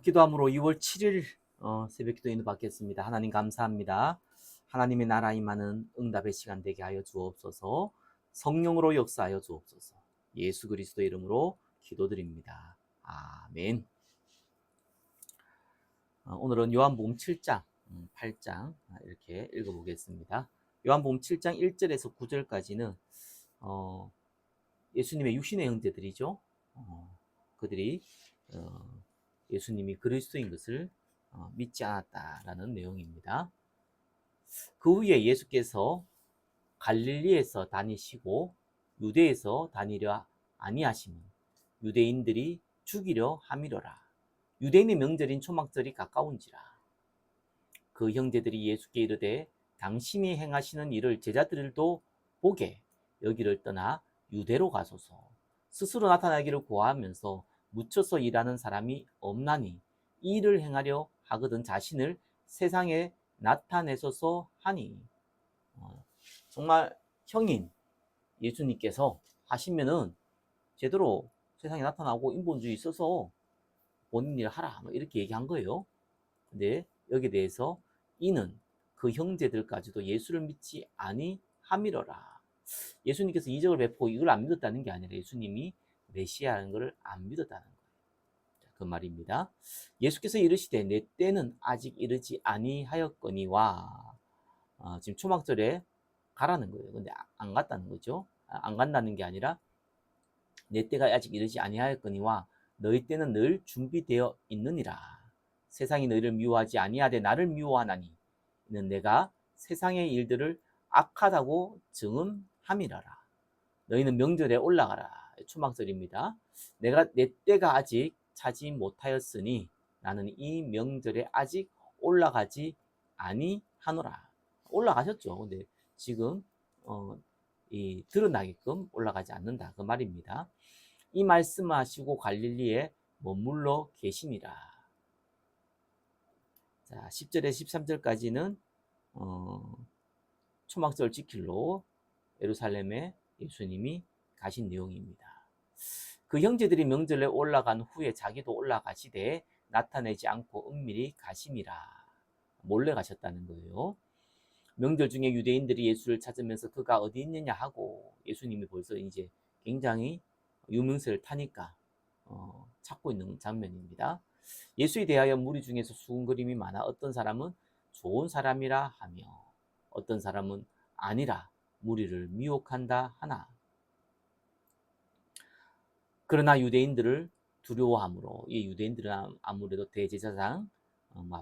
기도함으로 2월 7일 새벽 기도 인도 받겠습니다. 하나님 감사합니다. 하나님의 나라 임하는 응답의 시간 되게 하여 주옵소서. 성령으로 역사하여 주옵소서. 예수 그리스도 이름으로 기도드립니다. 아멘. 오늘은 요한복음 7장, 8장 이렇게 읽어보겠습니다. 요한복음 7장 1절에서 9절까지는 예수님의 육신의 형제들이죠. 그들이 예수님이 그리스도인 것을 믿지 않았다라는 내용입니다. 그 후에 예수께서 갈릴리에서 다니시고 유대에서 다니려 아니하시면 유대인들이 죽이려 함이로라. 유대인의 명절인 초막절이 가까운지라. 그 형제들이 예수께 이르되 당신이 행하시는 일을 제자들도 보게 여기를 떠나 유대로 가소서. 스스로 나타나기를 고하면서 묻혀서 일하는 사람이 없나니 이 일을 행하려 하거든 자신을 세상에 나타내소서 하니. 정말 형인 예수님께서 하시면은 제대로 세상에 나타나고 인본주의 써서 본인 일 하라 이렇게 얘기한 거예요. 근데 여기에 대해서 이는 그 형제들까지도 예수를 믿지 아니함이로라. 예수님께서 이적을 베푸고 이걸 안 믿었다는 게 아니라 예수님이 메시아라는 것을 안 믿었다는 거예요. 그 말입니다. 예수께서 이르시되 내 때는 아직 이르지 아니하였거니와. 지금 초막절에 가라는 거예요. 근데 안 갔다는 거죠. 안 간다는 게 아니라 내 때가 아직 이르지 아니하였거니와 너희 때는 늘 준비되어 있느니라. 세상이 너희를 미워하지 아니하되 나를 미워하나니 이는 내가 세상의 일들을 악하다고 증언함이라라. 너희는 명절에 올라가라. 초막절입니다. 내가 내 때가 아직 차지 못하였으니 나는 이 명절에 아직 올라가지 아니하노라. 올라가셨죠. 근데 지금 드러나게끔 올라가지 않는다. 그 말입니다. 이 말씀하시고 갈릴리에 머물러 계시니라. 자, 10절에 13절까지는 초막절 지킬로 예루살렘에 예수님이 가신 내용입니다. 그 형제들이 명절에 올라간 후에 자기도 올라가시되 나타내지 않고 은밀히 가심이라. 몰래 가셨다는 거예요. 명절 중에 유대인들이 예수를 찾으면서 그가 어디 있느냐 하고 예수님이 벌써 이제 굉장히 유명세를 타니까 찾고 있는 장면입니다. 예수에 대하여 무리 중에서 수군거림이 많아 어떤 사람은 좋은 사람이라 하며 어떤 사람은 아니라 무리를 미혹한다 하나. 그러나 유대인들을 두려워함으로, 이 유대인들은 아무래도 대제사장,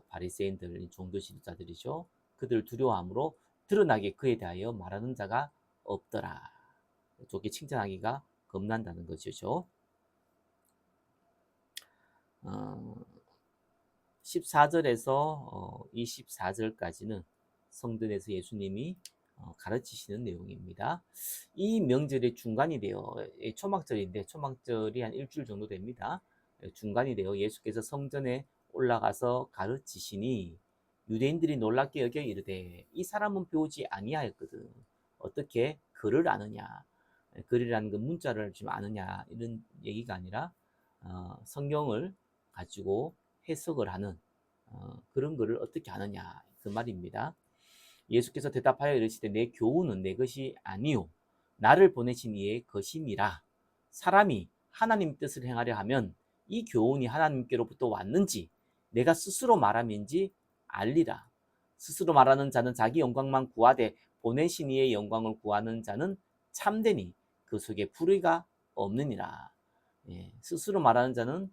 바리새인들, 종교 지도자들이죠. 그들을 두려워함으로 드러나게 그에 대하여 말하는 자가 없더라. 좋게 칭찬하기가 겁난다는 것이죠. 14절에서 24절까지는 성전에서 예수님이 가르치시는 내용입니다. 이 명절의 중간이 되어 초막절인데 초막절이 한 일주일 정도 됩니다. 중간이 되어 예수께서 성전에 올라가서 가르치시니 유대인들이 놀랍게 여겨 이르되 이 사람은 배우지 아니하였거든 어떻게 글을 아느냐. 글이라는 건 문자를 좀 아느냐 이런 얘기가 아니라 성경을 가지고 해석을 하는 그런 글을 어떻게 아느냐 그 말입니다. 예수께서 대답하여 이르시되 내 교훈은 내 것이 아니요 나를 보내신 이의 것임이라. 사람이 하나님 뜻을 행하려 하면 이 교훈이 하나님께로부터 왔는지 내가 스스로 말함인지 알리라. 스스로 말하는 자는 자기 영광만 구하되 보내신 이의 영광을 구하는 자는 참되니 그 속에 불의가 없느니라. 스스로 말하는 자는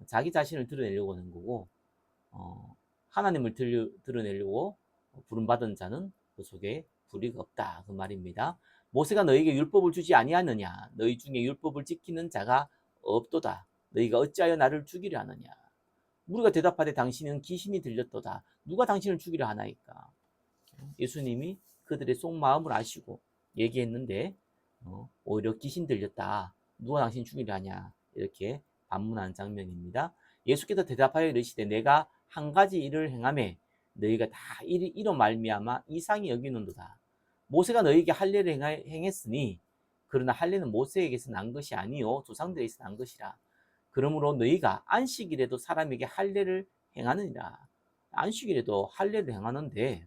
자기 자신을 드러내려고 하는 거고 하나님을 드러내려고 부름받은 자는 그 속에 불의가 없다 그 말입니다. 모세가 너에게 율법을 주지 아니하느냐 너희 중에 율법을 지키는 자가 없도다. 너희가 어찌하여 나를 죽이려 하느냐. 우리가 대답하되 당신은 귀신이 들렸도다. 누가 당신을 죽이려 하나이까. 예수님이 그들의 속마음을 아시고 얘기했는데 오히려 귀신 들렸다. 누가 당신 죽이려 하냐 이렇게 반문하는 장면입니다. 예수께서 대답하여 이르시되 내가 한 가지 일을 행하매 너희가 다 이로 말미암아 이상히 여기는도다. 모세가 너희에게 할례를 행했으니 그러나 할례는 모세에게서 난 것이 아니요 조상들에게서 난 것이라. 그러므로 너희가 안식일에도 사람에게 할례를 행하느니라. 안식일에도 할례를 행하는데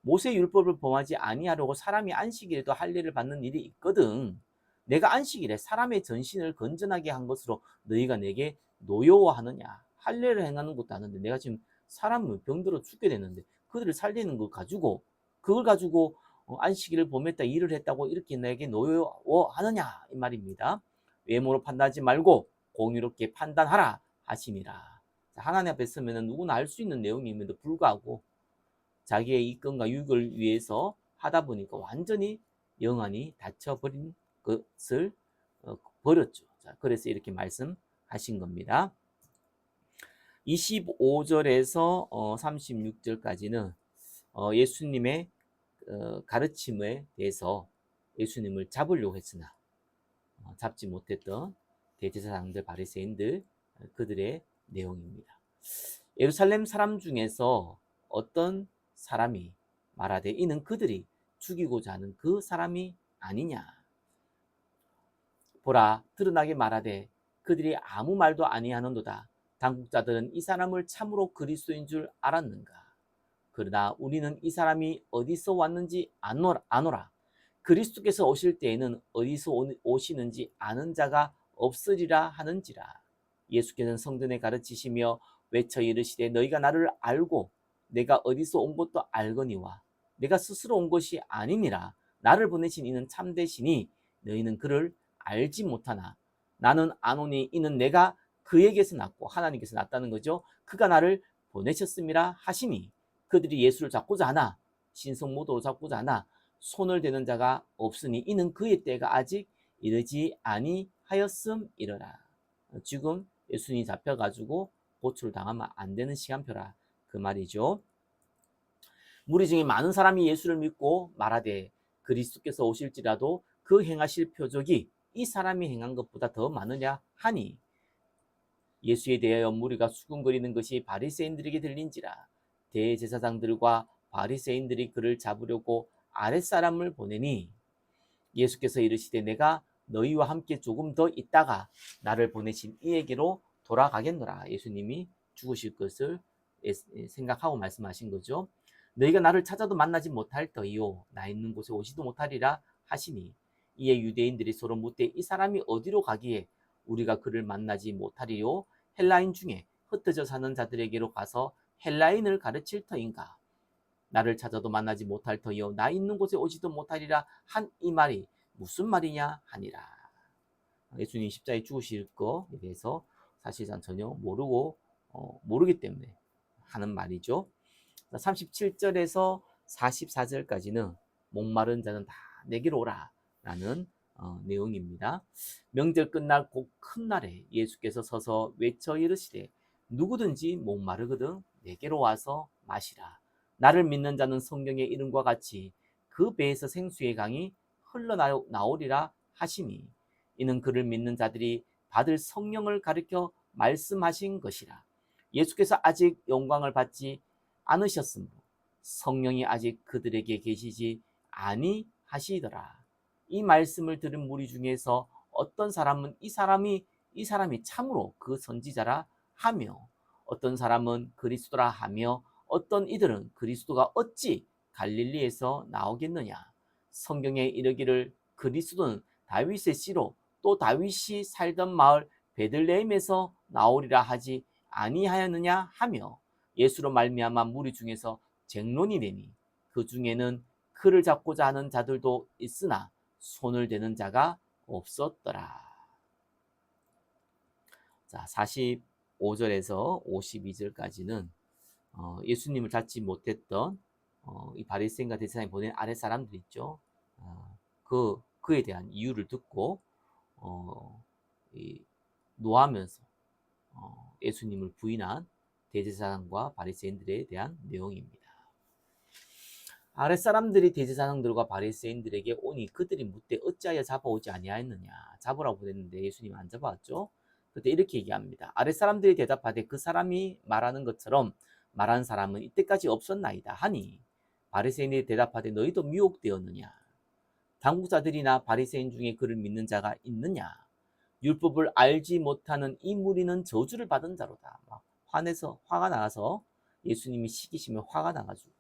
모세 율법을 범하지 아니하려고 사람이 안식일에도 할례를 받는 일이 있거든. 내가 안식일에 사람의 전신을 건전하게 한 것으로 너희가 내게 노여워하느냐. 할례를 행하는 것도 아는데 내가 지금 사람을 병들어 죽게 됐는데 그들을 살리는 걸 가지고 그걸 가지고 안식일을 범했다 일을 했다고 이렇게 내게 노여워하느냐 이 말입니다. 외모로 판단하지 말고 공의롭게 판단하라 하심이라. 하나님 앞에 서면 누구나 알 수 있는 내용임에도 불구하고 자기의 이권과 유익을 위해서 하다 보니까 완전히 영안이 닫혀버린 것을 버렸죠. 자, 그래서 이렇게 말씀하신 겁니다. 25절에서 36절까지는 예수님의 가르침에 대해서 예수님을 잡으려고 했으나 잡지 못했던 대제사장들, 바리새인들 그들의 내용입니다. 예루살렘 사람 중에서 어떤 사람이 말하되 이는 그들이 죽이고자 하는 그 사람이 아니냐. 보라 드러나게 말하되 그들이 아무 말도 아니하는도다. 당국자들은 이 사람을 참으로 그리스도인 줄 알았는가. 그러나 우리는 이 사람이 어디서 왔는지 아노라. 그리스도께서 오실 때에는 어디서 오시는지 아는 자가 없으리라 하는지라. 예수께서는 성전에 가르치시며 외쳐 이르시되 너희가 나를 알고 내가 어디서 온 것도 알거니와 내가 스스로 온 것이 아니니라. 나를 보내신 이는 참되시니 너희는 그를 알지 못하나 나는 아노니 이는 내가 그에게서 났고 하나님께서 났다는 거죠. 그가 나를 보내셨음이라 하시니 그들이 예수를 잡고자 하나 신성모독으로 잡고자 하나 손을 대는 자가 없으니 이는 그의 때가 아직 이르지 아니하였음이러라. 지금 예수님이 잡혀가지고 고초를 당하면 안 되는 시간표라 그 말이죠. 무리 중에 많은 사람이 예수를 믿고 말하되 그리스도께서 오실지라도 그 행하실 표적이 이 사람이 행한 것보다 더 많으냐 하니 예수에 대하여 무리가 수군거리는 것이 바리새인들에게 들린지라. 대제사장들과 바리새인들이 그를 잡으려고 아랫사람을 보내니 예수께서 이르시되 내가 너희와 함께 조금 더 있다가 나를 보내신 이에게로 돌아가겠노라. 예수님이 죽으실 것을 생각하고 말씀하신 거죠. 너희가 나를 찾아도 만나지 못할 터이요 나 있는 곳에 오지도 못하리라 하시니 이에 유대인들이 서로 묻되 이 사람이 어디로 가기에 우리가 그를 만나지 못하리요 헬라인 중에 흩어져 사는 자들에게로 가서 헬라인을 가르칠 터인가. 나를 찾아도 만나지 못할 터이요 나 있는 곳에 오지도 못하리라 한 이 말이 무슨 말이냐 하니라. 예수님 십자가에 죽으실 것에 대해서 사실상 전혀 모르기 때문에 하는 말이죠. 37절에서 44절까지는 목마른 자는 다 내게로 오라 라는 내용입니다. 명절 끝날 곧 큰 날에 예수께서 서서 외쳐 이르시되 누구든지 목마르거든 내게로 와서 마시라. 나를 믿는 자는 성경의 이름과 같이 그 배에서 생수의 강이 흘러나오리라 하시니 이는 그를 믿는 자들이 받을 성령을 가리켜 말씀하신 것이라. 예수께서 아직 영광을 받지 않으셨으므로 성령이 아직 그들에게 계시지 아니하시더라. 이 말씀을 들은 무리 중에서 어떤 사람은 이 사람이 참으로 그 선지자라 하며 어떤 사람은 그리스도라 하며 어떤 이들은 그리스도가 어찌 갈릴리에서 나오겠느냐. 성경에 이르기를 그리스도는 다윗의 씨로 또 다윗이 살던 마을 베들레헴에서 나오리라 하지 아니하였느냐 하며 예수로 말미암아 무리 중에서 쟁론이 되니 그 중에는 그를 잡고자 하는 자들도 있으나 손을 대는 자가 없었더라. 자, 45절에서 52절까지는 예수님을 잡지 못했던 이 바리새인과 대제사장이 보낸 아랫 사람들 있죠. 그에 대한 이유를 듣고 노하면서 예수님을 부인한 대제사장과 바리새인들에 대한 내용입니다. 아랫사람들이 대제사장들과 바리새인들에게 오니 그들이 묻되 어찌하여 잡아오지 아니하였느냐. 잡으라고 그랬는데 예수님은 안 잡아왔죠. 그때 이렇게 얘기합니다. 아랫사람들이 대답하되 그 사람이 말하는 것처럼 말한 사람은 이때까지 없었나이다 하니 바리새인이 대답하되 너희도 미혹되었느냐. 당국자들이나 바리새인 중에 그를 믿는 자가 있느냐. 율법을 알지 못하는 이 무리는 저주를 받은 자로다. 막 화내서 화가 나서 예수님이 시기시면 화가 나가지고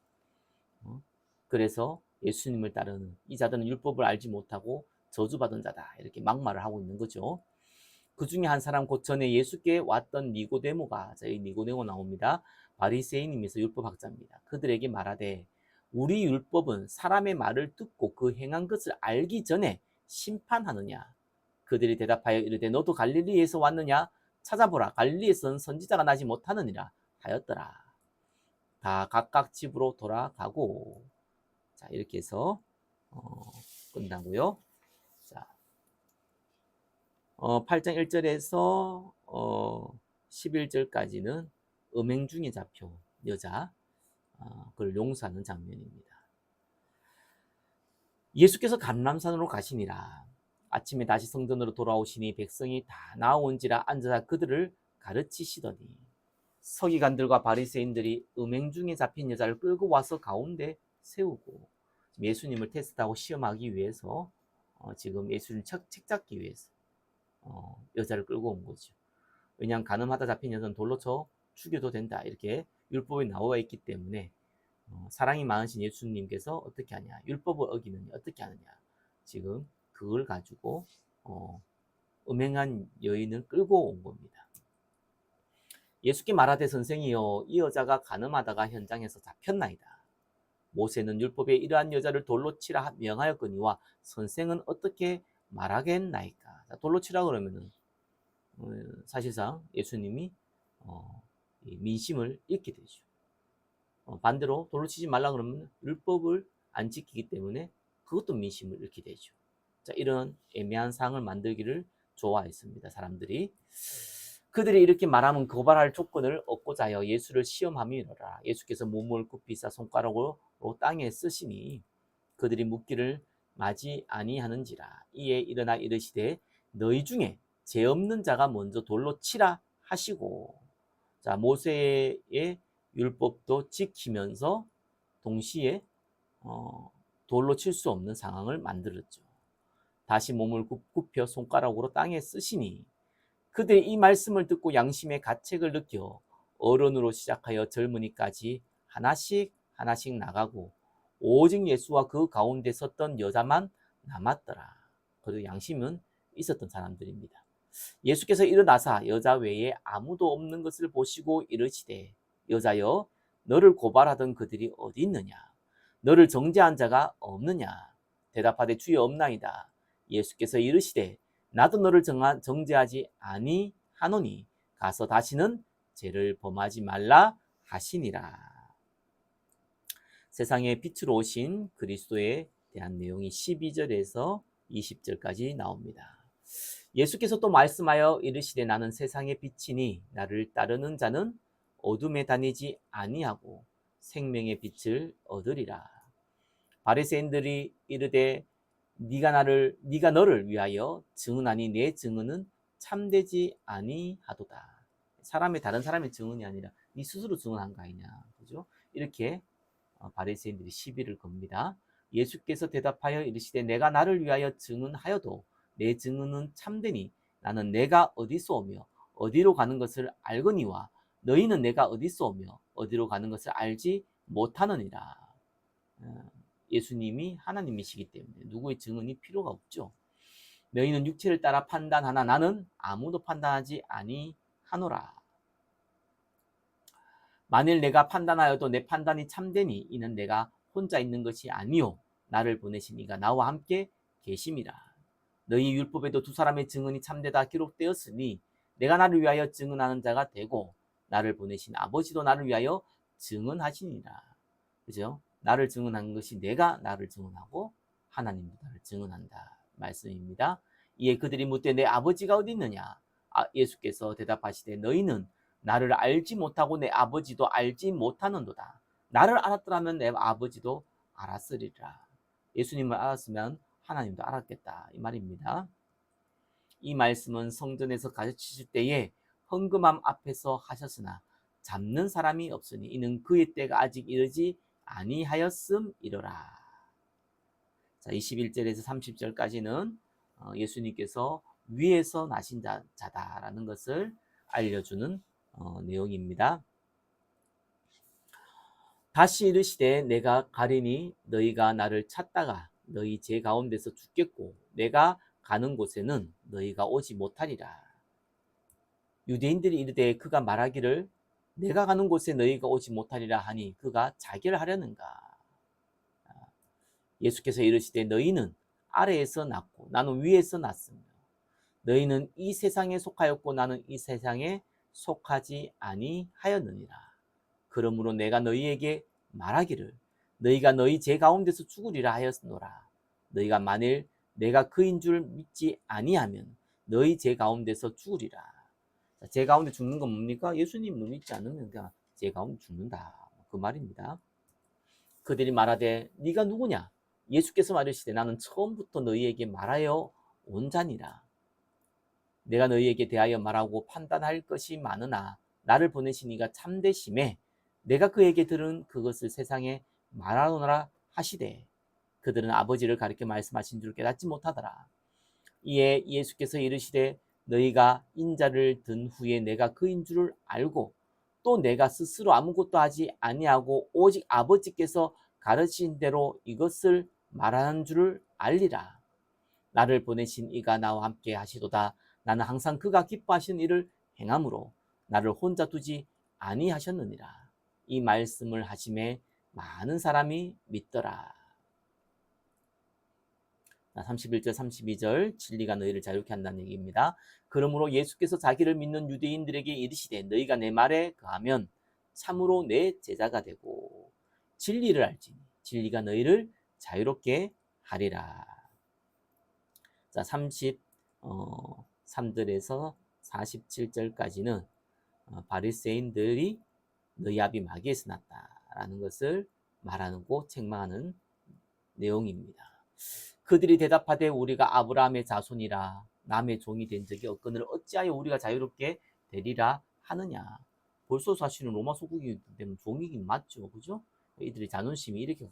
그래서 예수님을 따르는 이 자들은 율법을 알지 못하고 저주받은 자다. 이렇게 막말을 하고 있는 거죠. 그 중에 한 사람 곧 전에 예수께 왔던 니고데모가, 자, 이 니고데모 나옵니다. 바리새인이면서 율법학자입니다. 그들에게 말하되 우리 율법은 사람의 말을 듣고 그 행한 것을 알기 전에 심판하느냐. 그들이 대답하여 이르되 너도 갈릴리에서 왔느냐. 찾아보라. 갈릴리에서는 선지자가 나지 못하느니라 하였더라. 다 각각 집으로 돌아가고. 자, 이렇게 해서 끝나고요. 자, 8장 1절에서 11절까지는 음행 중에 잡혀 여자 그걸 용서하는 장면입니다. 예수께서 감람산으로 가시니라. 아침에 다시 성전으로 돌아오시니 백성이 다 나온지라 앉아서 그들을 가르치시더니 서기관들과 바리새인들이 음행 중에 잡힌 여자를 끌고 와서 가운데 세우고 예수님을 테스트하고 시험하기 위해서 지금 예수를 책잡기 위해서 여자를 끌고 온 거죠. 왜냐하면 간음하다 잡힌 여자는 돌로 쳐 죽여도 된다. 이렇게 율법에 나와 있기 때문에 사랑이 많으신 예수님께서 어떻게 하냐. 율법을 어기느냐. 어떻게 하느냐. 지금 그걸 가지고 음행한 여인을 끌고 온 겁니다. 예수께 말하되 선생이여 이 여자가 간음하다가 현장에서 잡혔나이다. 모세는 율법에 이러한 여자를 돌로 치라 명하였거니와 선생은 어떻게 말하겠나이까. 돌로 치라 그러면은 사실상 예수님이 민심을 잃게 되죠. 반대로 돌로 치지 말라 그러면 율법을 안 지키기 때문에 그것도 민심을 잃게 되죠. 자, 이런 애매한 상을 만들기를 좋아했습니다. 사람들이. 그들이 이렇게 말하면 고발할 조건을 얻고자 하여 예수를 시험함이로라. 예수께서 몸을 굽히사 손가락으로 땅에 쓰시니 그들이 묻기를 마지 아니하는지라. 이에 일어나 이르시되 너희 중에 죄 없는 자가 먼저 돌로 치라 하시고. 자, 모세의 율법도 지키면서 동시에 돌로 칠 수 없는 상황을 만들었죠. 다시 몸을 굽혀 손가락으로 땅에 쓰시니 그들이 이 말씀을 듣고 양심의 가책을 느껴 어른으로 시작하여 젊은이까지 하나씩 하나씩 나가고 오직 예수와 그 가운데 섰던 여자만 남았더라. 그리고 양심은 있었던 사람들입니다. 예수께서 일어나사 여자 외에 아무도 없는 것을 보시고 이르시되 여자여 너를 고발하던 그들이 어디 있느냐. 너를 정죄한 자가 없느냐. 대답하되 주여 없나이다. 예수께서 이르시되 나도 너를 정죄하지 아니하노니 가서 다시는 죄를 범하지 말라 하시니라. 세상의 빛으로 오신 그리스도에 대한 내용이 12절에서 20절까지 나옵니다. 예수께서 또 말씀하여 이르시되 나는 세상의 빛이니 나를 따르는 자는 어둠에 다니지 아니하고 생명의 빛을 얻으리라. 바리새인들이 이르되 네가 너를 위하여 증언하니 내 증언은 참되지 아니하도다. 다른 사람의 증언이 아니라 네 스스로 증언한 거 아니냐. 그죠? 이렇게 바리새인들이 시비를 겁니다. 예수께서 대답하여 이르시되 내가 나를 위하여 증언하여도 내 증언은 참되니 나는 내가 어디서 오며 어디로 가는 것을 알거니와 너희는 내가 어디서 오며 어디로 가는 것을 알지 못하느니라. 예수님이 하나님이시기 때문에 누구의 증언이 필요가 없죠. 너희는 육체를 따라 판단하나 나는 아무도 판단하지 아니하노라. 만일 내가 판단하여도 내 판단이 참되니 이는 내가 혼자 있는 것이 아니요 나를 보내신 이가 나와 함께 계심이라. 너희 율법에도 두 사람의 증언이 참되다 기록되었으니 내가 나를 위하여 증언하는 자가 되고 나를 보내신 아버지도 나를 위하여 증언하시니라. 그죠? 나를 증언한 것이 내가 나를 증언하고 하나님도 나를 증언한다 말씀입니다. 이에 그들이 묻되 내 아버지가 어디 있느냐? 예수께서 대답하시되 너희는 나를 알지 못하고 내 아버지도 알지 못하는도다. 나를 알았더라면 내 아버지도 알았으리라. 예수님을 알았으면 하나님도 알았겠다 이 말입니다. 이 말씀은 성전에서 가르치실 때에 헌금함 앞에서 하셨으나 잡는 사람이 없으니 이는 그의 때가 아직 이르지 아니하였음이로라. 자, 21절에서 30절까지는 예수님께서 위에서 나신 자다라는 것을 알려주는 내용입니다. 다시 이르시되 내가 가리니 너희가 나를 찾다가 너희 제 가운데서 죽겠고 내가 가는 곳에는 너희가 오지 못하리라. 유대인들이 이르되 그가 말하기를 내가 가는 곳에 너희가 오지 못하리라 하니 그가 자기를 하려는가. 예수께서 이르시되 너희는 아래에서 났고 나는 위에서 났으며 너희는 이 세상에 속하였고 나는 이 세상에 속하지 아니하였느니라. 그러므로 내가 너희에게 말하기를 너희가 너희 제 가운데서 죽으리라 하였노라. 너희가 만일 내가 그인 줄 믿지 아니하면 너희 제 가운데서 죽으리라. 제 가운데 죽는 건 뭡니까? 예수님을 믿지 않으면 그냥 제 가운데 죽는다. 그 말입니다. 그들이 말하되 네가 누구냐? 예수께서 말하시되 나는 처음부터 너희에게 말하여 온 자니라. 내가 너희에게 대하여 말하고 판단할 것이 많으나 나를 보내신 이가 참되심에 내가 그에게 들은 그것을 세상에 말하노라 하시되 그들은 아버지를 가리켜 말씀하신 줄 깨닫지 못하더라. 이에 예수께서 이르시되 너희가 인자를 든 후에 내가 그인 줄을 알고 또 내가 스스로 아무것도 하지 아니하고 오직 아버지께서 가르친 대로 이것을 말하는 줄을 알리라. 나를 보내신 이가 나와 함께 하시도다. 나는 항상 그가 기뻐하시는 일을 행함으로 나를 혼자 두지 아니하셨느니라. 이 말씀을 하심에 많은 사람이 믿더라. 31절 32절 진리가 너희를 자유케 한다는 얘기입니다. 그러므로 예수께서 자기를 믿는 유대인들에게 이르시되 너희가 내 말에 거하면 참으로 내 제자가 되고 진리를 알지니 진리가 너희를 자유롭게 하리라. 자, 33절에서 47절까지는 바리새인들이 너희 아비 마귀에서 났다라는 것을 말하고 책망하는 내용입니다. 그들이 대답하되 우리가 아브라함의 자손이라 남의 종이 된 적이 없거늘 어찌하여 우리가 자유롭게 되리라 하느냐. 벌써 사실은 로마 소국이기 때문에 종이긴 맞죠. 그죠? 이들의 자존심이 이렇게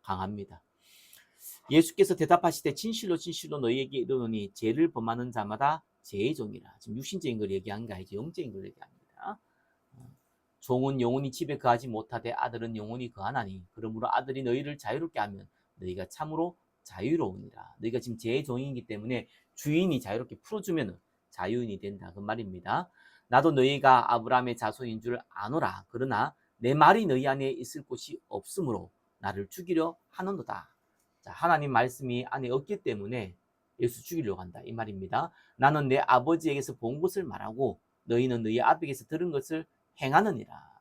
강합니다. 예수께서 대답하시되 진실로 진실로 너희에게 이르노니 죄를 범하는 자마다 죄의 종이라. 지금 육신적인 걸 얘기한 게 아니지 영적인 걸 얘기합니다. 종은 영원히 집에 거하지 못하되 아들은 영원히 거하나니 그러므로 아들이 너희를 자유롭게 하면 너희가 참으로 자유로우니라. 너희가 지금 죄의 종이기 때문에 주인이 자유롭게 풀어주면 자유인이 된다. 그 말입니다. 나도 너희가 아브라함의 자손인 줄 아노라. 그러나 내 말이 너희 안에 있을 곳이 없으므로 나를 죽이려 하는도다. 자, 하나님 말씀이 안에 없기 때문에 예수 죽이려고 한다. 이 말입니다. 나는 내 아버지에게서 본 것을 말하고 너희는 너희 아버지에게서 들은 것을 행하느니라.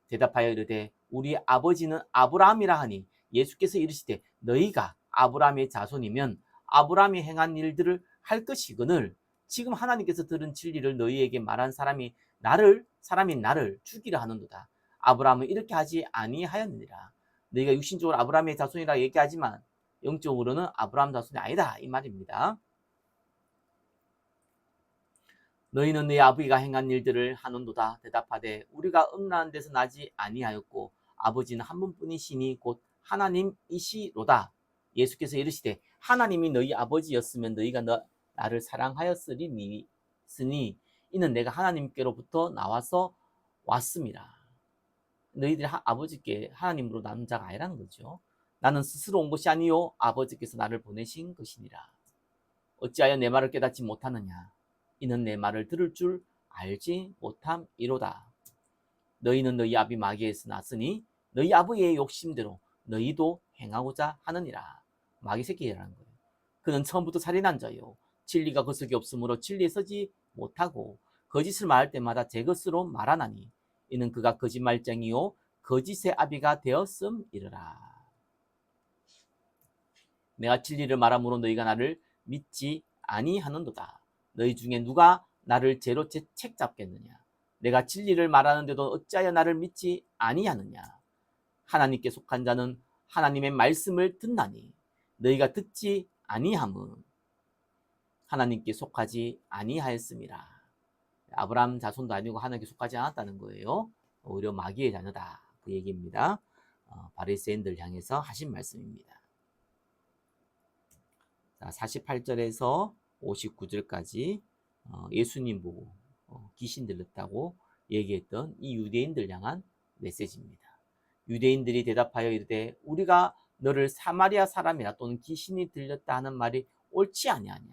대답하여 이르되 우리 아버지는 아브라함이라 하니 예수께서 이르시되 너희가 아브라함의 자손이면 아브라함이 행한 일들을 할 것이거늘 지금 하나님께서 들은 진리를 너희에게 말한 사람이 나를 죽이려 하는도다. 아브라함은 이렇게 하지 아니하였느니라. 너희가 육신적으로 아브라함의 자손이라 얘기하지만 영적으로는 아브라함 자손이 아니다. 이 말입니다. 너희는 네 아버지가 행한 일들을 하는도다. 대답하되 우리가 음란한 데서 나지 아니하였고 아버지는 한 분뿐이시니 곧 하나님이시로다. 예수께서 이르시되 하나님이 너희 아버지였으면 너희가 나를 사랑하였으리니 이는 내가 하나님께로부터 나와서 왔음이라. 너희들이 아버지께 하나님으로 나눈 자가 아니라는 거죠. 나는 스스로 온 것이 아니요 아버지께서 나를 보내신 것이니라. 어찌하여 내 말을 깨닫지 못하느냐. 이는 내 말을 들을 줄 알지 못함이로다. 너희는 너희 아비 마귀에서 났으니 너희 아버지의 욕심대로 너희도 행하고자 하느니라. 마귀 새끼라는 거예요. 그는 처음부터 살인한 자요 진리가 그 속에 없으므로 진리에 서지 못하고 거짓을 말할 때마다 제 것으로 말하나니 이는 그가 거짓말쟁이요 거짓의 아비가 되었음이러라. 내가 진리를 말함으로 너희가 나를 믿지 아니하는도다. 너희 중에 누가 나를 죄로 책잡겠느냐. 내가 진리를 말하는데도 어찌하여 나를 믿지 아니하느냐. 하나님께 속한 자는 하나님의 말씀을 듣나니 너희가 듣지 아니함은 하나님께 속하지 아니하였음이라. 아브라함 자손도 아니고 하나님께 속하지 않았다는 거예요. 오히려 마귀의 자녀다. 그 얘기입니다. 바리새인들 향해서 하신 말씀입니다. 자, 48절에서 59절까지 예수님 보고 귀신 들렸다고 얘기했던 이 유대인들 향한 메시지입니다. 유대인들이 대답하여 이르되 우리가 너를 사마리아 사람이라 또는 귀신이 들렸다 하는 말이 옳지 아니하냐.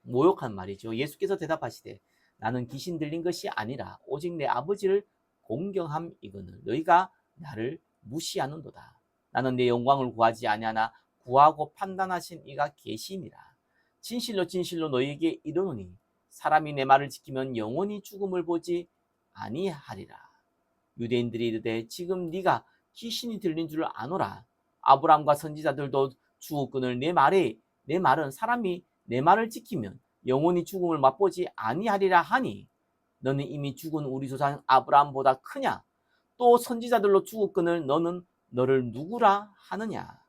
모욕한 말이죠. 예수께서 대답하시되 나는 귀신 들린 것이 아니라 오직 내 아버지를 공경함이거늘 너희가 나를 무시하는도다. 나는 내 영광을 구하지 아니하나 구하고 판단하신 이가 계심이라. 진실로 진실로 너희에게 이르노니 사람이 내 말을 지키면 영원히 죽음을 보지 아니하리라. 유대인들이 이르되 지금 네가 귀신이 들린 줄 아노라. 아브라함과 선지자들도 죽었거늘 내 말은 사람이 내 말을 지키면 영원히 죽음을 맛보지 아니하리라 하니 너는 이미 죽은 우리 조상 아브라함보다 크냐? 또 선지자들로 죽었거늘 너는 너를 누구라 하느냐?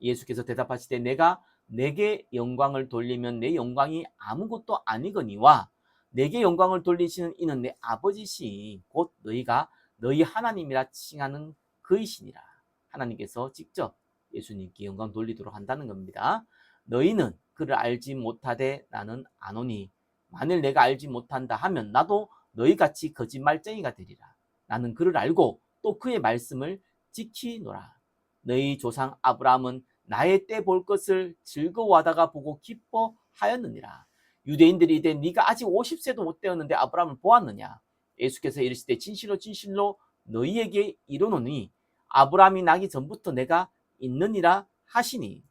예수께서 대답하시되 내가 내게 영광을 돌리면 내 영광이 아무것도 아니거니와 내게 영광을 돌리시는 이는 내 아버지시니 곧 너희가 너희 하나님이라 칭하는 그이시니라. 하나님께서 직접 예수님께 영광 돌리도록 한다는 겁니다. 너희는 그를 알지 못하되 나는 아노니 만일 내가 알지 못한다 하면 나도 너희같이 거짓말쟁이가 되리라. 나는 그를 알고 또 그의 말씀을 지키노라. 너희 조상 아브라함은 나의 때 볼 것을 즐거워하다가 보고 기뻐하였느니라. 유대인들이 이르되 네가 아직 50세도 못 되었는데 아브라함을 보았느냐? 예수께서 이르시되 진실로 진실로 너희에게 이르노니 아브라함이 나기 전부터 내가 있느니라 하시니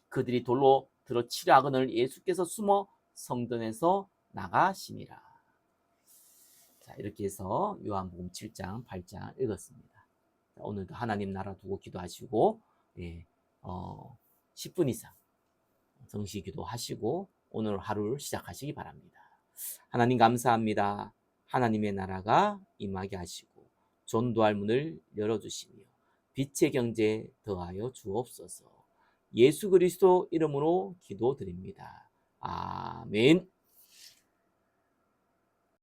그들이 돌로 들어 치려 하거늘 예수께서 숨어 성전에서 나가시니라. 자, 이렇게 해서 요한복음 7장 8장 읽었습니다. 자, 오늘도 하나님 나라 두고 기도하시고 10분 이상 정시 기도하시고 오늘 하루를 시작하시기 바랍니다. 하나님 감사합니다. 하나님의 나라가 임하게 하시고 전도할 문을 열어주시며 빛의 경제 더하여 주옵소서. 예수 그리스도 이름으로 기도드립니다. 아멘.